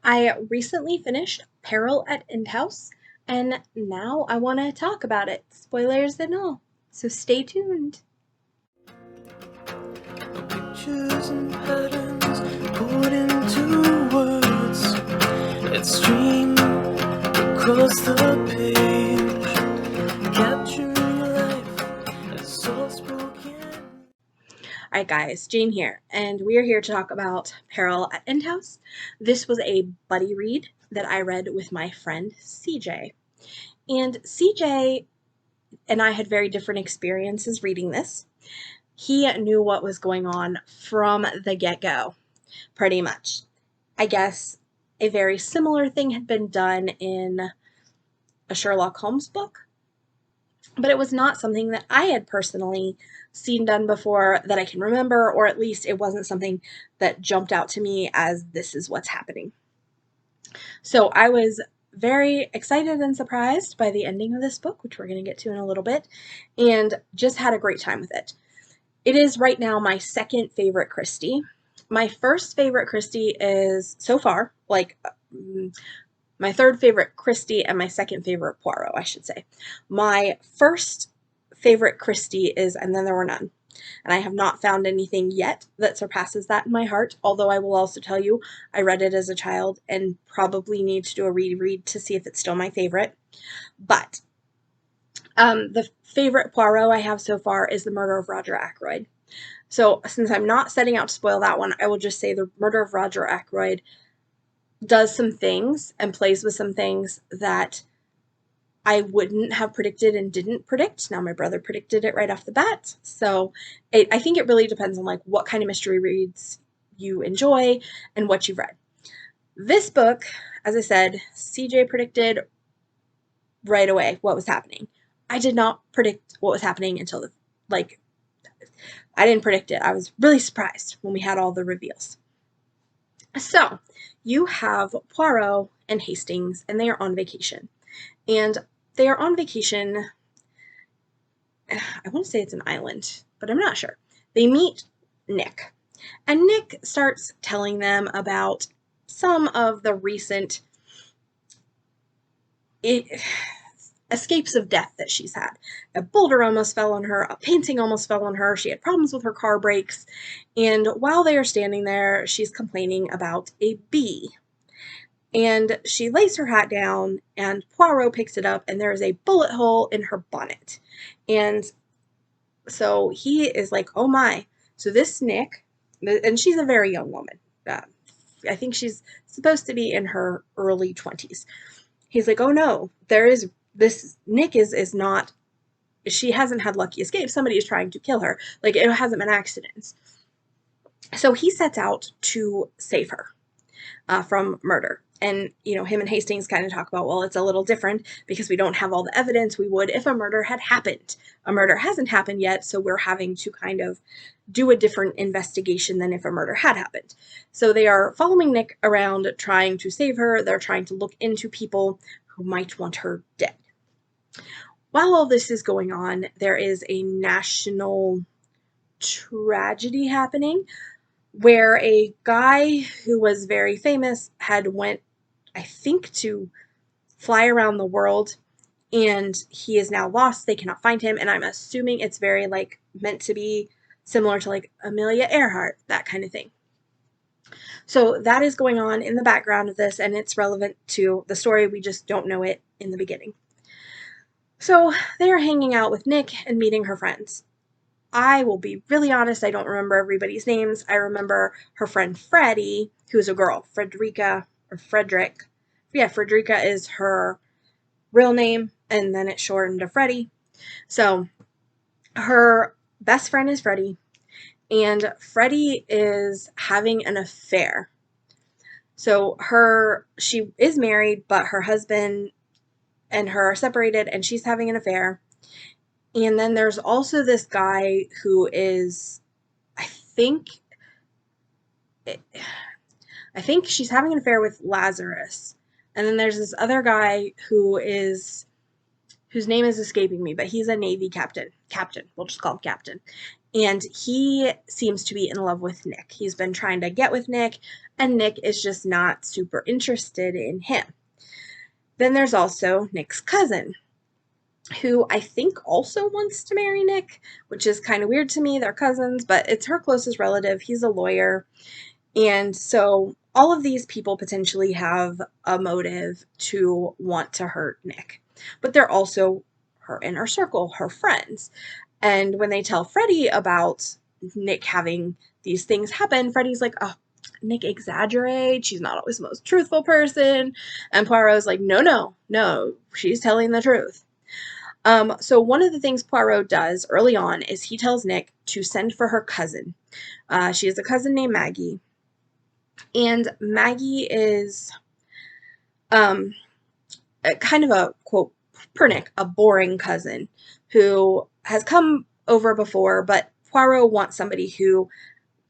I recently finished Peril at End House, and now I want to talk about it, spoilers and all. So stay tuned. Pictures and patterns put into words that stream across the page, capturing life as soft spoken. Alright guys, Jane here, and we are here to talk about Peril at End House. This was a buddy read that I read with my friend CJ. And CJ and I had very different experiences reading this. He knew what was going on from the get-go, pretty much. I guess a very similar thing had been done in a Sherlock Holmes book, but it was not something that I had personally seen done before that I can remember, or at least it wasn't something that jumped out to me as this is what's happening. So I was very excited and surprised by the ending of this book, which we're going to get to in a little bit, and just had a great time with it. It is right now my second favorite Christie. My first favorite Christie is, so far, my third favorite Christie and my second favorite Poirot, I should say. My first favorite Christie is And Then There Were None. And I have not found anything yet that surpasses that in my heart, although I will also tell you I read it as a child and probably need to do a reread to see if it's still my favorite. But the favorite Poirot I have so far is The Murder of Roger Ackroyd. So since I'm not setting out to spoil that one, I will just say The Murder of Roger Ackroyd does some things and plays with some things that I wouldn't have predicted and didn't predict. Now my brother predicted it right off the bat. So I think it really depends on like what kind of mystery reads you enjoy and what you've read. This book, as I said, CJ predicted right away what was happening. I did not predict what was happening until I didn't predict it. I was really surprised when we had all the reveals. So you have Poirot and Hastings, and they are on vacation. And they are on vacation, I want to say it's an island, but I'm not sure. They meet Nick, and Nick starts telling them about some of the recent escapes of death that she's had. A boulder almost fell on her, a painting almost fell on her, she had problems with her car brakes, and while they are standing there, she's complaining about a bee. And she lays her hat down, and Poirot picks it up, and there is a bullet hole in her bonnet. And so he is like, oh my. So this Nick, and she's a very young woman. I think she's supposed to be in her early 20s. He's like, oh no, this Nick is not, she hasn't had lucky escape. Somebody is trying to kill her. Like, it hasn't been accidents. So he sets out to save her from murder. And, him and Hastings kind of talk about, well, it's a little different because we don't have all the evidence we would if a murder had happened. A murder hasn't happened yet, so we're having to kind of do a different investigation than if a murder had happened. So they are following Nick around trying to save her. They're trying to look into people who might want her dead. While all this is going on, there is a national tragedy happening where a guy who was very famous had went, I think, to fly around the world, and he is now lost. They cannot find him, and I'm assuming it's very meant to be similar to Amelia Earhart, that kind of thing. So that is going on in the background of this, and it's relevant to the story. We just don't know it in the beginning. So they are hanging out with Nick and meeting her friends. I will be really honest, I don't remember everybody's names. I remember her friend Freddie, who's a girl, Frederica, or Frederick. Yeah, Frederica is her real name, and then it's shortened to Freddie. So her best friend is Freddie, and Freddie is having an affair. So she is married, but her husband and her are separated, and she's having an affair. And then there's also this guy who is, I think she's having an affair with Lazarus. And then there's this other guy whose name is escaping me, but he's a Navy captain. We'll just call him Captain. And he seems to be in love with Nick. He's been trying to get with Nick. and Nick is just not super interested in him. Then there's also Nick's cousin, who I think also wants to marry Nick, which is kind of weird to me. They're cousins, but it's her closest relative. He's a lawyer. And so all of these people potentially have a motive to want to hurt Nick, but they're also her inner circle, her friends. And when they tell Freddie about Nick having these things happen, Freddie's like, oh, Nick exaggerates. She's not always the most truthful person. And Poirot's like, no, no, no, she's telling the truth. So one of the things Poirot does early on is he tells Nick to send for her cousin. She has a cousin named Maggie, and Maggie is kind of a, quote, per Nick, a boring cousin who has come over before, but Poirot wants somebody who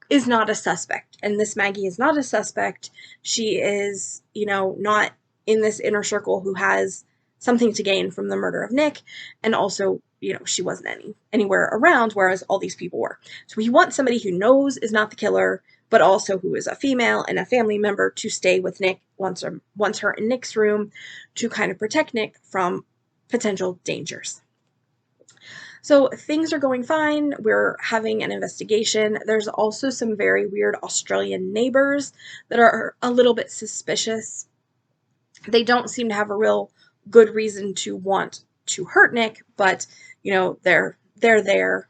is not a suspect. And this Maggie is not a suspect. She is, not in this inner circle who has something to gain from the murder of Nick. And also, she wasn't anywhere around, whereas all these people were. So he wants somebody who knows is not the killer, but also who is a female and a family member to stay with Nick, wants her in Nick's room to kind of protect Nick from potential dangers. So things are going fine. We're having an investigation. There's also some very weird Australian neighbors that are a little bit suspicious. They don't seem to have a real good reason to want to hurt Nick, but they're there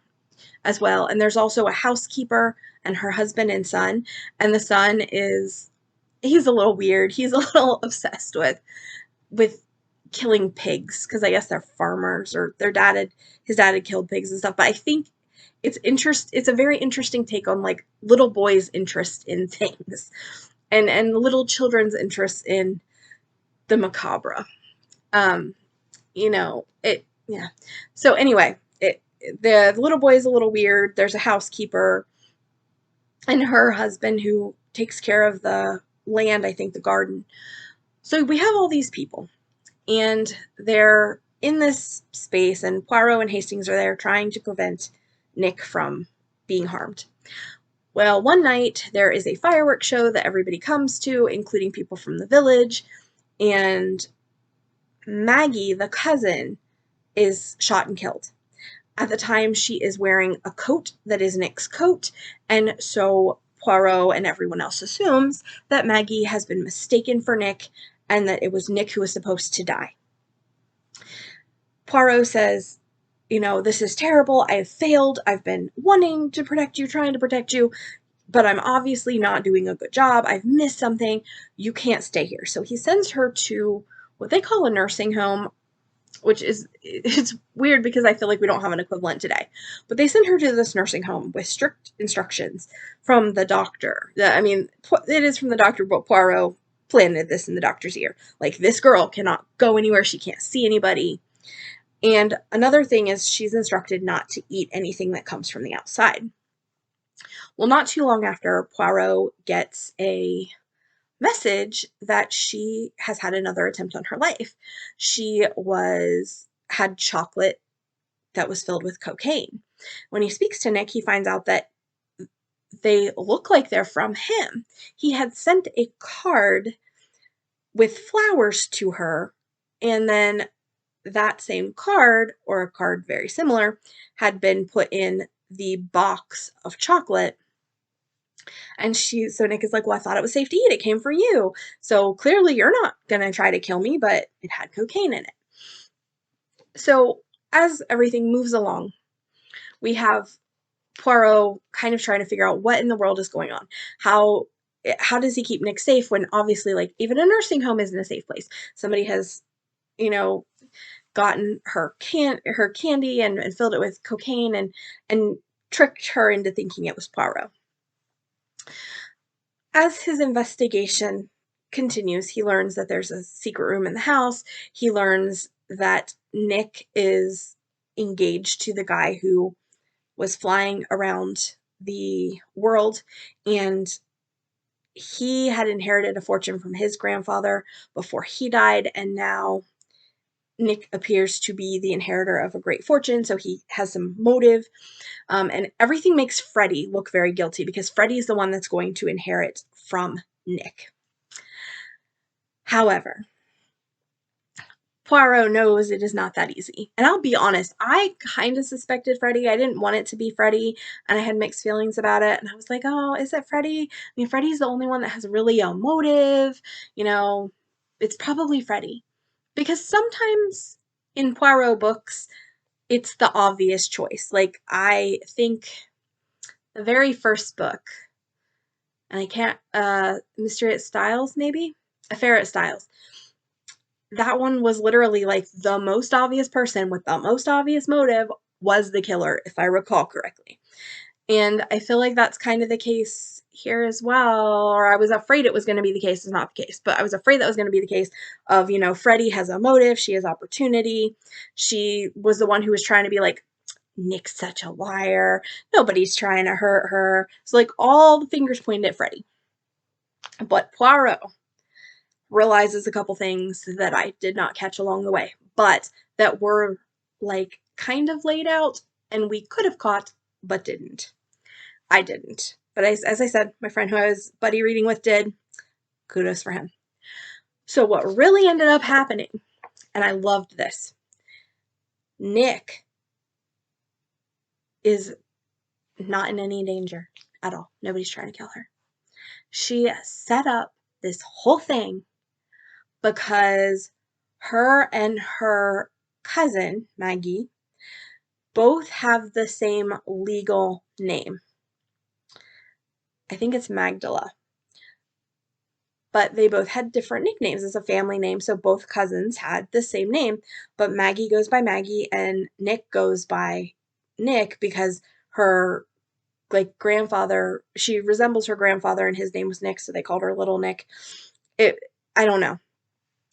as well. And there's also a housekeeper and her husband and son, and the son he's a little weird. He's a little obsessed with killing pigs, because I guess they're farmers, or his dad had killed pigs and stuff. But I think it's a very interesting take on like little boys' interest in things and little children's interest in the macabre. Yeah. So anyway, the little boy is a little weird. There's a housekeeper and her husband who takes care of the land, I think the garden. So we have all these people, and they're in this space, and Poirot and Hastings are there trying to prevent Nick from being harmed. Well, one night there is a fireworks show that everybody comes to, including people from the village, and Maggie, the cousin, is shot and killed. At the time, she is wearing a coat that is Nick's coat, and so Poirot and everyone else assumes that Maggie has been mistaken for Nick and that it was Nick who was supposed to die. Poirot says, this is terrible. I have failed. I've been wanting to protect you, trying to protect you, but I'm obviously not doing a good job. I've missed something. You can't stay here. So he sends her to what they call a nursing home, which it's weird because I feel like we don't have an equivalent today. But they send her to this nursing home with strict instructions from the doctor. It is from the doctor, but Poirot planted this in the doctor's ear. Like, this girl cannot go anywhere. She can't see anybody. And another thing is she's instructed not to eat anything that comes from the outside. Well, not too long after, Poirot gets a message that she has had another attempt on her life. She had chocolate that was filled with cocaine. When he speaks to Nick, he finds out that they look like they're from him. He had sent a card with flowers to her, and then that same card, or a card very similar, had been put in the box of chocolate. And so Nick is like, well, I thought it was safe to eat. It came from you. So clearly you're not going to try to kill me, but it had cocaine in it. So as everything moves along, we have Poirot kind of trying to figure out what in the world is going on. How does he keep Nick safe when obviously, like, even a nursing home isn't a safe place? Somebody has, gotten her candy and filled it with cocaine and tricked her into thinking it was Poirot. As his investigation continues, he learns that there's a secret room in the house. He learns that Nick is engaged to the guy who was flying around the world, and he had inherited a fortune from his grandfather before he died, and now Nick appears to be the inheritor of a great fortune, so he has some motive. And everything makes Freddie look very guilty, because Freddie's the one that's going to inherit from Nick. However, Poirot knows it is not that easy. And I'll be honest, I kind of suspected Freddy. I didn't want it to be Freddy, and I had mixed feelings about it. And I was like, oh, is it Freddy? I mean, Freddy's the only one that has really a motive. You know, it's probably Freddy. Because sometimes in Poirot books, it's the obvious choice. Like, I think the very first book, and I can't, Mystery at Styles, maybe? Affair at Styles. That one was literally like the most obvious person with the most obvious motive was the killer, if I recall correctly. And I feel like that's kind of the case here as well, or I was afraid it was going to be the case. It's not the case, but I was afraid that was going to be the case of, you know, Freddie has a motive, she has opportunity. She was the one who was trying to be like, Nick's such a liar. Nobody's trying to hurt her. So like all the fingers pointed at Freddie. But Poirot realizes a couple things that I did not catch along the way, but that were like kind of laid out and we could have caught, but didn't. I didn't. But as I said, my friend who I was buddy reading with did. Kudos for him. So what really ended up happening, and I loved this, Nick is not in any danger at all. Nobody's trying to kill her. She set up this whole thing because her and her cousin, Maggie, both have the same legal name. I think it's Magdala. But they both had different nicknames as a family name, so both cousins had the same name. But Maggie goes by Maggie and Nick goes by Nick because her like grandfather, she resembles her grandfather and his name was Nick, so they called her Little Nick. I don't know.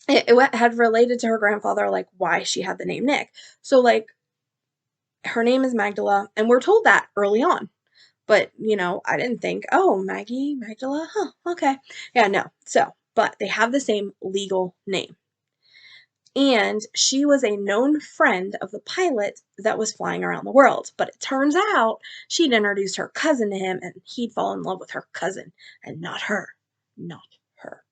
It had related to her grandfather, like why she had the name Nick. So like her name is Magdala, and we're told that early on. But, you know, I didn't think, oh, Maggie, Magdala, huh, okay. Yeah, no. So, but they have the same legal name. And she was a known friend of the pilot that was flying around the world. But it turns out she'd introduced her cousin to him, and he'd fallen in love with her cousin and not her. Not her.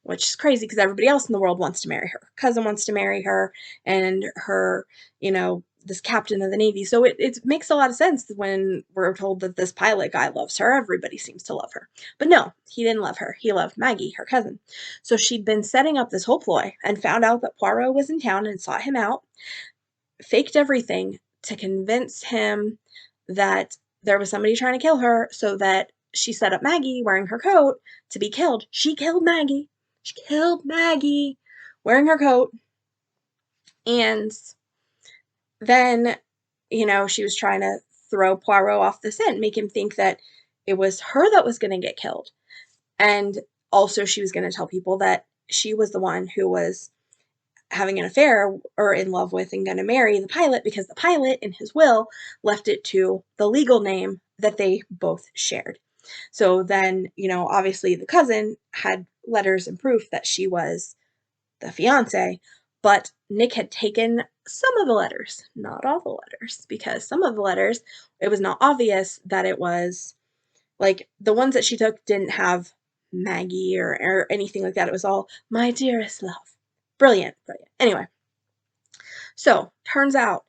Which is crazy because everybody else in the world wants to marry her. Her cousin wants to marry her, and her, you know, this captain of the Navy. So it makes a lot of sense when we're told that this pilot guy loves her. Everybody seems to love her. But no, he didn't love her. He loved Maggie, her cousin. So she'd been setting up this whole ploy and found out that Poirot was in town and sought him out, faked everything to convince him that there was somebody trying to kill her, so that she set up Maggie wearing her coat to be killed. She killed Maggie. She killed Maggie wearing her coat. And then, you know, she was trying to throw Poirot off the scent, make him think that it was her that was going to get killed. And also she was going to tell people that she was the one who was having an affair or in love with and going to marry the pilot because the pilot in his will left it to the legal name that they both shared. So then, you know, obviously the cousin had letters and proof that she was the fiance, but Nick had taken some of the letters, not all the letters, because some of the letters, it was not obvious that it was, like, the ones that she took didn't have Maggie or anything like that. It was all, my dearest love. Brilliant, brilliant. Anyway, so turns out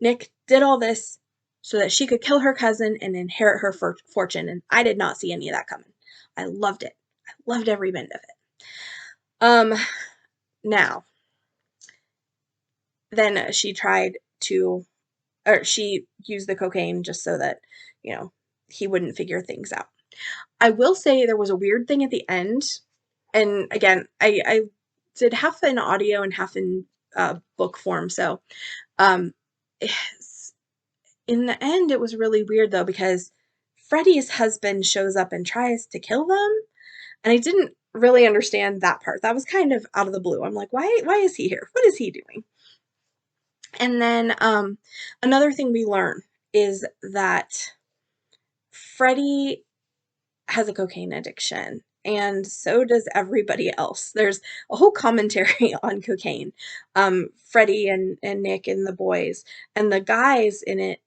Nick did all this so that she could kill her cousin and inherit her fortune, and I did not see any of that coming. I loved it. I loved every minute of it. Now, then she tried to, or she used the cocaine just so that, you know, he wouldn't figure things out. I will say there was a weird thing at the end, and again, I did half in audio and half in book form, so um, in the end, it was really weird though because Freddie's husband shows up and tries to kill them, and I didn't really understand that part. That was kind of out of the blue. I'm like, why is he here? What is he doing? And then another thing we learn is that Freddie has a cocaine addiction, and so does everybody else. There's a whole commentary on cocaine. Freddie and Nick and the boys, and the guys in it,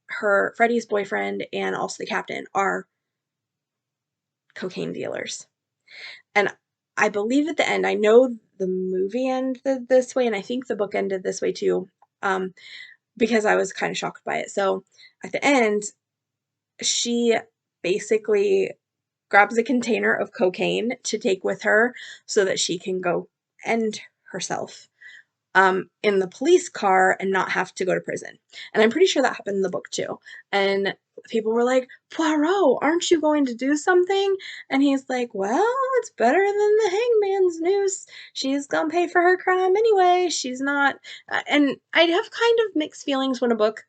Freddie's boyfriend and also the captain, are cocaine dealers. And I believe at the end, I know the movie ended this way, and I think the book ended this way too, um, because I was kind of shocked by it. So at the end, she basically grabs a container of cocaine to take with her so that she can go end herself in the police car and not have to go to prison. And I'm pretty sure that happened in the book too. And people were like, Poirot, aren't you going to do something? And he's like, well, it's better than the hangman's noose. She's gonna pay for her crime anyway. She's not. And I have kind of mixed feelings when a book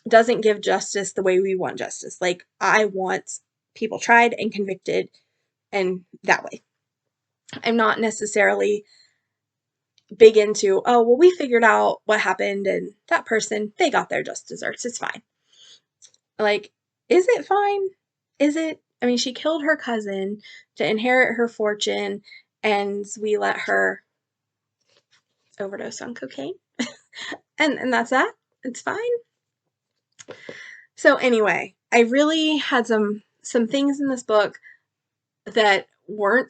doesn't give justice the way we want justice. Like, I want people tried and convicted and that way. I'm not necessarily big into, oh, well, we figured out what happened and that person, they got their just desserts. It's fine. Like, is it fine? Is it? I mean, she killed her cousin to inherit her fortune, and we let her overdose on cocaine. And that's that. It's fine. So anyway, I really had some things in this book that were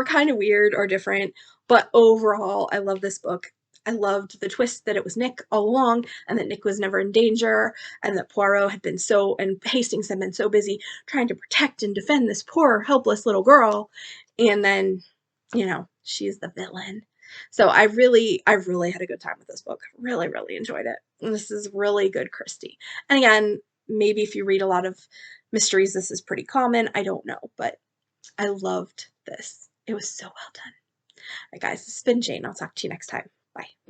kind of weird or different, but overall, I love this book. I loved the twist that it was Nick all along, and that Nick was never in danger, and that Poirot had been and Hastings had been so busy trying to protect and defend this poor, helpless little girl, and then, she's the villain. So I really had a good time with this book. Really, really enjoyed it. And this is really good Christie. And again, maybe if you read a lot of mysteries, this is pretty common. I don't know, but I loved this. It was so well done. All right, guys, this has been Jane. I'll talk to you next time. Bye.